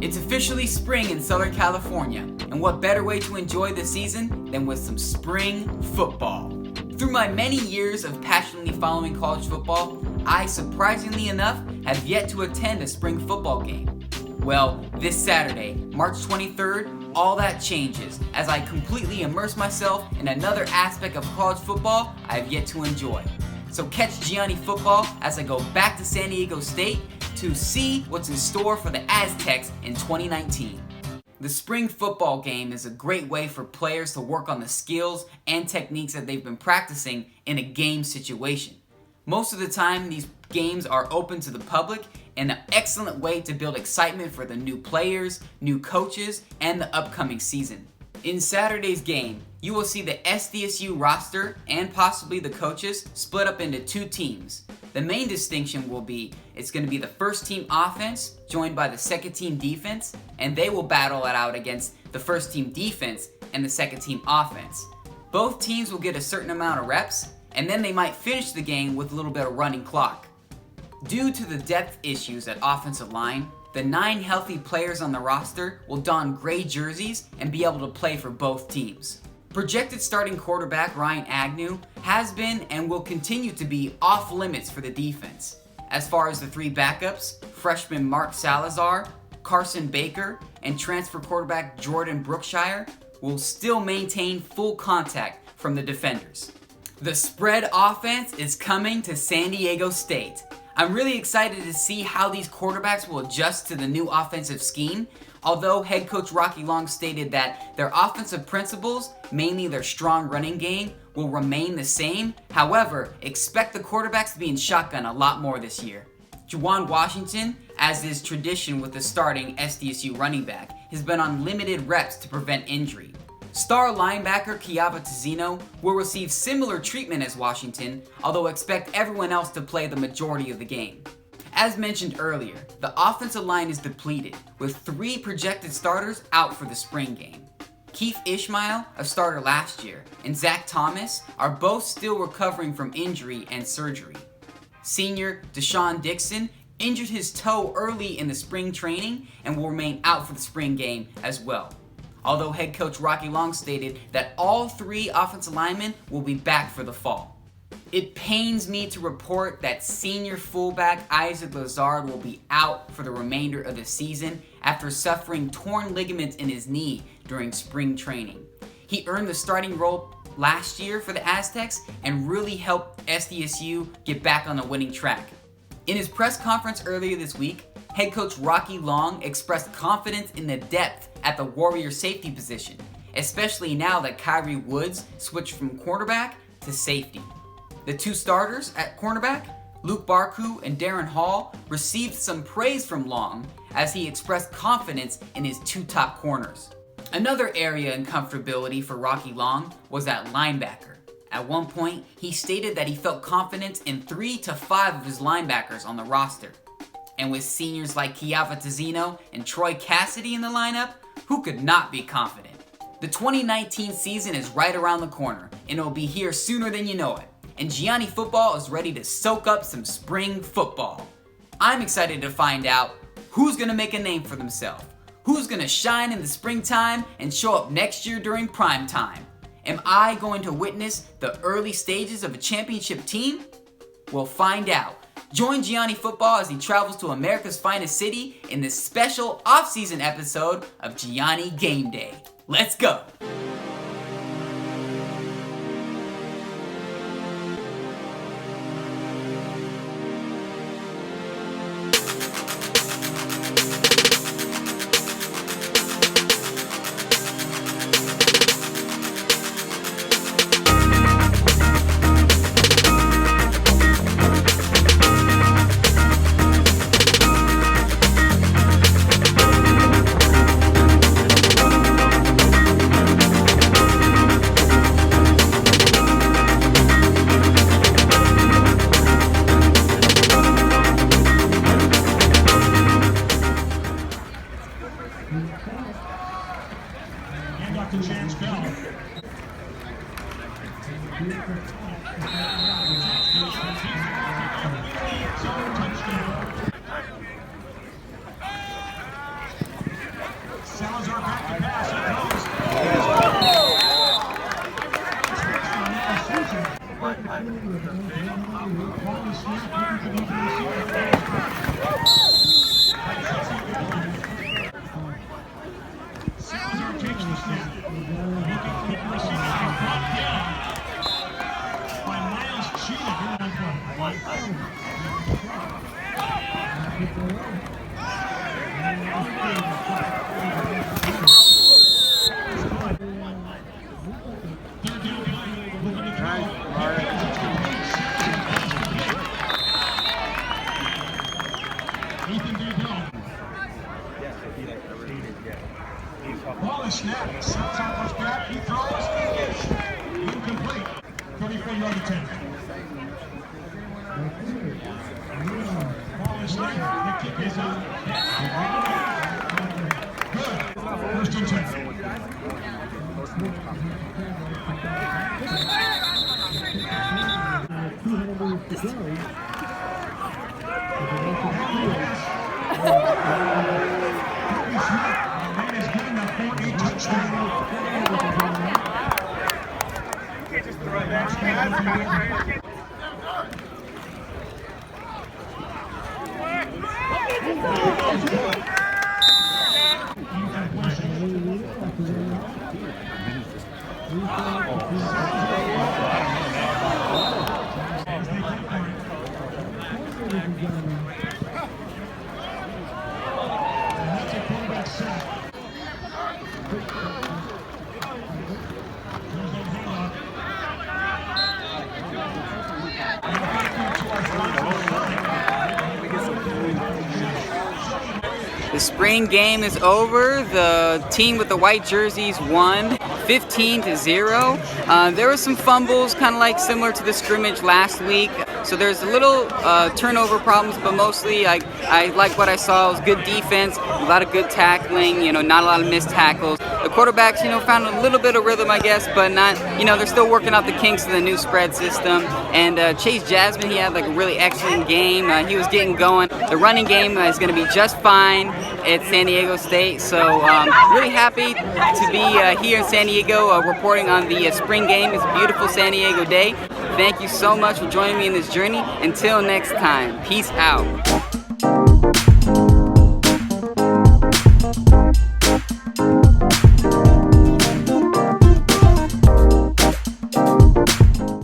It's officially spring in Southern California, and what better way to enjoy the season than with some spring football. Through my many years of passionately following college football, I, surprisingly enough, have yet to attend a spring football game. Well, this Saturday, March 23rd, all that changes as I completely immerse myself in another aspect of college football I have yet to enjoy. So catch Gianni Football as I go back to San Diego State to see what's in store for the Aztecs in 2019. The spring football game is a great way for players to work on the skills and techniques that they've been practicing in a game situation. Most of the time, these games are open to the public and an excellent way to build excitement for the new players, new coaches, and the upcoming season. In Saturday's game, you will see the SDSU roster and possibly the coaches split up into two teams. The main distinction will be it's going to be the first team offense joined by the second team defense, and they will battle it out against the first team defense and the second team offense. Both teams will get a certain amount of reps, and then they might finish the game with a little bit of running clock. Due to the depth issues at offensive line, the 9 healthy players on the roster will don gray jerseys and be able to play for both teams. Projected starting quarterback Ryan Agnew has been and will continue to be off limits for the defense. As far as the 3 backups, freshman Mark Salazar, Carson Baker, and transfer quarterback Jordan Brookshire will still maintain full contact from the defenders. The spread offense is coming to San Diego State. I'm really excited to see how these quarterbacks will adjust to the new offensive scheme. Although head coach Rocky Long stated that their offensive principles, mainly their strong running game, will remain the same. However, expect the quarterbacks to be in shotgun a lot more this year. Juwan Washington, as is tradition with the starting SDSU running back, has been on limited reps to prevent injury. Star linebacker Kiava Tizino will receive similar treatment as Washington, although expect everyone else to play the majority of the game. As mentioned earlier, the offensive line is depleted, with 3 projected starters out for the spring game. Keith Ishmael, a starter last year, and Zach Thomas are both still recovering from injury and surgery. Senior Deshaun Dixon injured his toe early in the spring training and will remain out for the spring game as well. Although head coach Rocky Long stated that all 3 offensive linemen will be back for the fall. It pains me to report that senior fullback Isaac Lazard will be out for the remainder of the season after suffering torn ligaments in his knee during spring training. He earned the starting role last year for the Aztecs and really helped SDSU get back on the winning track. In his press conference earlier this week, head coach Rocky Long expressed confidence in the depth at the Warrior safety position, especially now that Kyrie Woods switched from quarterback to safety. The 2 starters at cornerback, Luke Barku and Darren Hall, received some praise from Long as he expressed confidence in his 2 top corners. Another area in comfortability for Rocky Long was at linebacker. At one point, he stated that he felt confidence in 3 to 5 of his linebackers on the roster. And with seniors like Kiava Tizino and Troy Cassidy in the lineup, who could not be confident? The 2019 season is right around the corner, and it'll be here sooner than you know it. And Gianni Football is ready to soak up some spring football. I'm excited to find out who's going to make a name for themselves, who's going to shine in the springtime and show up next year during prime time. Am I going to witness the early stages of a championship team? We'll find out. Join Gianni Football as he travels to America's finest city in this special off-season episode of Gianni Game Day. Let's go! Ball is snapped. South comes back. He throws. Incomplete. 34-yard attempt. Ball is snapped. The kick is out. Good. First and 10. The spring game is over. The team with the white jerseys won 15-0. There were some fumbles, kind of like similar to the scrimmage last week. So there's a little turnover problems, but mostly I like what I saw. It was good defense, a lot of good tackling, not a lot of missed tackles. The quarterbacks, found a little bit of rhythm, I guess, but not, they're still working out the kinks of the new spread system. And Chase Jasmine, he had like a really excellent game. He was getting going. The running game is going to be just fine at San Diego State. So really happy to be here in San Diego reporting on the spring game. It's a beautiful San Diego day. Thank you so much for joining me in this journey. Until next time, peace out.